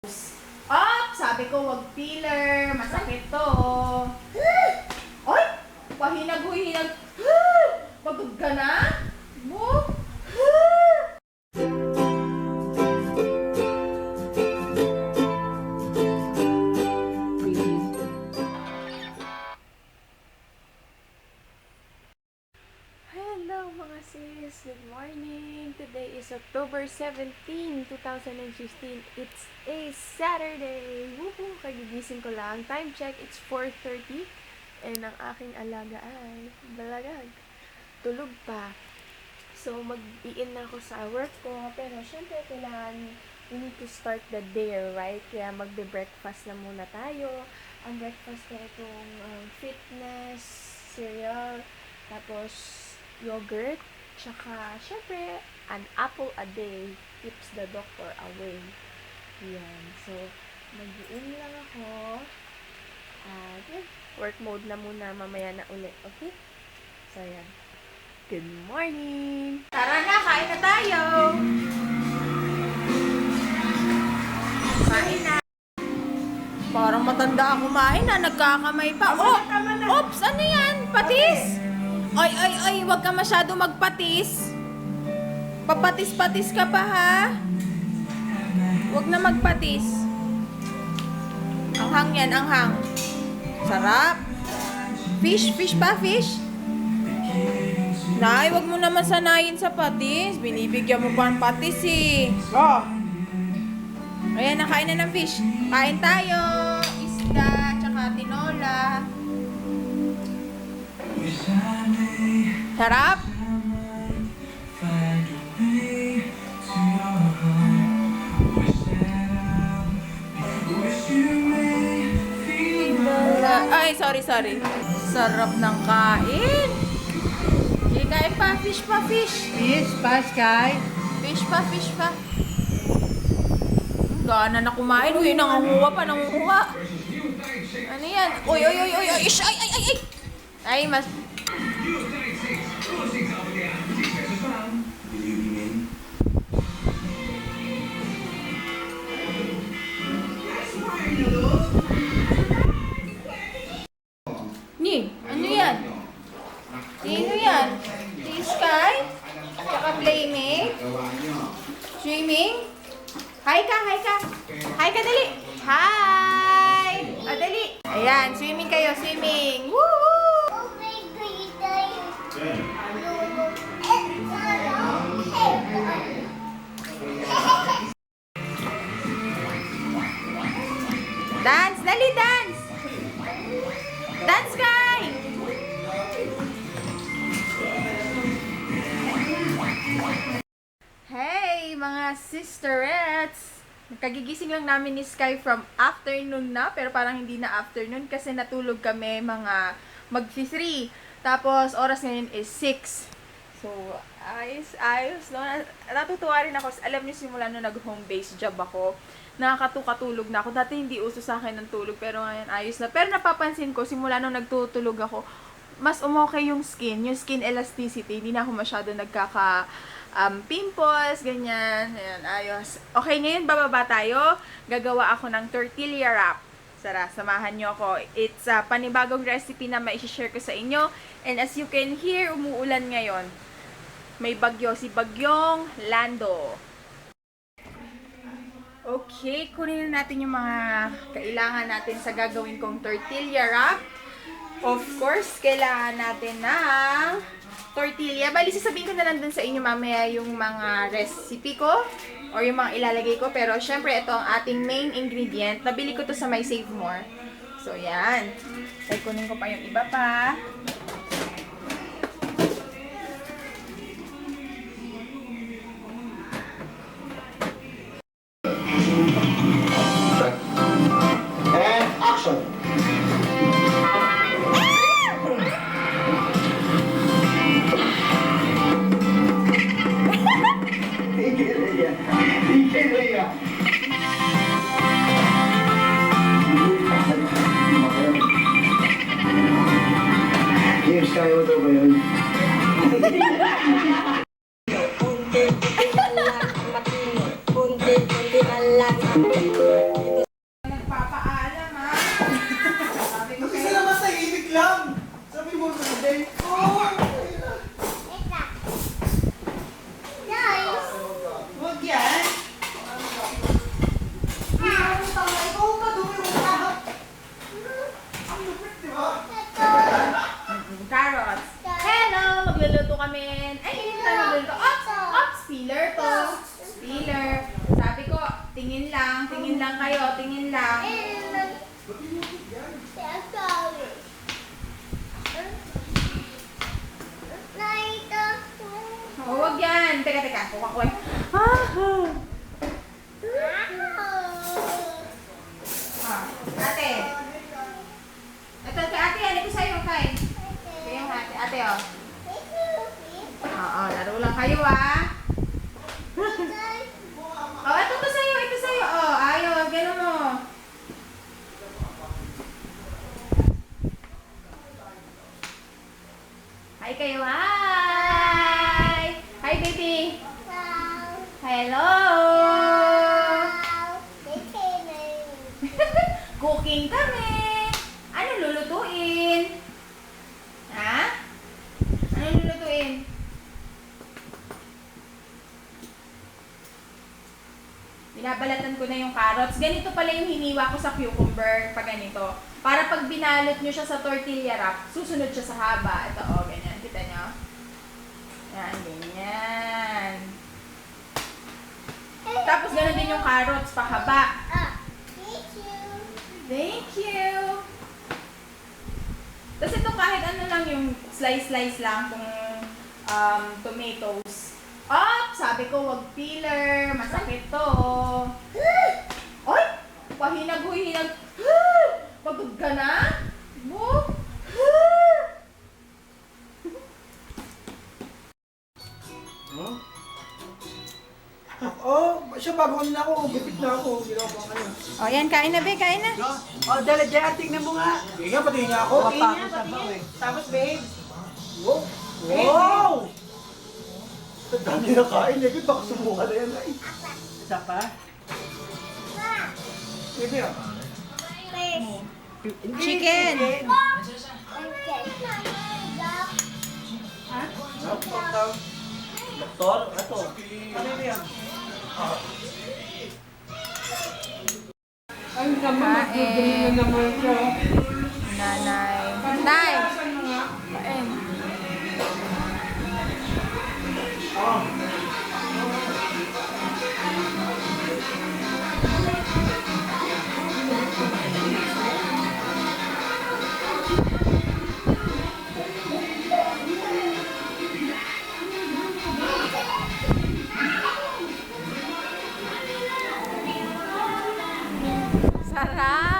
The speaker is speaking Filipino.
Up! Sabi ko, wag filler. Masakit to. Oy! Pahinag-hinag. Pagod ka na? Mo? Hello mga sis! Good morning! Today is October 17, 2015. It's a Saturday! Woohoo! Kagigising ko lang. Time check, it's 4:30. And ang aking alaga ay balagag. Tulog pa. So, mag-i-in na ako sa work ko. Pero syempre, kailangan we need to start the day, right? Kaya magbe-breakfast na muna tayo. Ang breakfast ko itong fitness, cereal, tapos yogurt, tsaka, syempre, an apple a day keeps the doctor away. Yan. So, mag-i-in lang ako. At, work mode na muna, mamaya na ulit. Okay? So, yan. Good morning! Tara na, kain na tayo! Kain na! Parang matanda ako kumain na, nagkakamay pa. Oh! Oops! Ano yan? Patis? Ay, wag ka masyado magpatis. Papatis-patis ka pa, ha? Wag na magpatis. Anghang yan, anghang. Sarap. Fish pa, fish. Nay, wag mo naman sanayin sa patis. Binibigyan mo pa ng patis, eh. Oh. Ayan, nakain na ng fish. Kain tayo. Isda, tsaka tinola. Sarap. Ay, sorry. Sarap ng kain. Okay, kain pa. Fish pa. Fish pa, Sky. Fish pa. Gana na kumain. Uy, nangunguha. Ano yan? Uy. Ish, ay. Ay, mas... Ni, ano yan? Sino yan? Si Sky? Tsaka Playmate? Swimming? Hi ka. Hi ka, dali. Hi! Dali. Ayan, swimming kayo, swimming. Woo! Dance, dali, dance! Dance, Sky! Hey, mga sisterettes! Kagigising lang namin ni Sky from afternoon na, pero parang hindi na afternoon kasi natulog kami mga mag-3. Tapos, oras ngayon is 6. So, ayos, no? Natutuwa rin ako. Alam niyo, simula nung nag-home base job ako, nakakatulog na ako. Dati hindi uso sa akin ng tulog, pero ngayon ayos na. Pero napapansin ko, simula nung nagtutulog ako, mas umokay yung skin elasticity. Hindi na ako masyado pimples, ganyan. Ayan, ayos. Okay, ngayon bababa tayo. Gagawa ako ng tortilla wrap. Samahan nyo ako. It's a panibagong recipe na ma-share ko sa inyo. And as you can hear, umuulan ngayon. May bagyo, si Bagyong Lando. Okay, kunin na natin yung mga kailangan natin sa gagawin kong tortilla wrap. Of course, kailangan natin ng tortilla. Bali, sasabihin ko na lang dun sa inyo mamaya yung mga recipe ko or yung mga ilalagay ko. Pero, syempre, ito ang ating main ingredient. Nabili ko to sa My Save More. So, yan. Ay, kunin ko pa yung iba pa. And action! Tigil mo tama. Ikaw ka, dumi mo ka. Ang lupit, di ba? Carrots. Hello! Magluluto kami. Ay, hindi tayo magluluto. Ops! Peeler to. Peeler. Sabi ko, tingin lang kayo, tingin lang. Oh, wag yan. Teka. Kuha ko eh. Ate. Ito kay ate, yan. Ito sa'yo, kay. Ito yung ate. Ate, oh. Oo, laro lang kayo, ah. Oh, ito sa'yo. Oh, ayaw, gano'n mo. Hi kayo, hi! Hi, baby! Hello! Cooking kami! Ano lulutuin? Ha? Ano lulutuin? Binabalatan ko na yung carrots. Ganito pala yung hiniwa ko sa cucumber pag ganito. Para pag binalot nyo siya sa tortilla wrap, susunod siya sa haba. Ito, oh, ganyan. Kita nyo? Yan, ganyan. Tapos gano'n din yung carrots, pahaba. Thank you! Tapos ito kahit ano lang yung slice lang kung tomatoes. Sabi ko wag peeler, masakit to. Oy! Pahinag. Pagod ka na? Bo? Oh, siya bago na ako. Gupit na ako. Ginawa ko ano. O yan, kain na be, kain na. Oh, dala dyan, tingnan mo nga. Sige nga, pati niya ako. Mapakot sa baw eh. Tapos babe. Wow! Wow! Ang dami na kain. Legit, baka sumuka na yan. Ay. Isa pa? Pwede ah. Chicken. Doktor, ito. Ano yan? Ay, naman, nagdudumi na naman siya. Nanay. Nay! Kain. Sarap!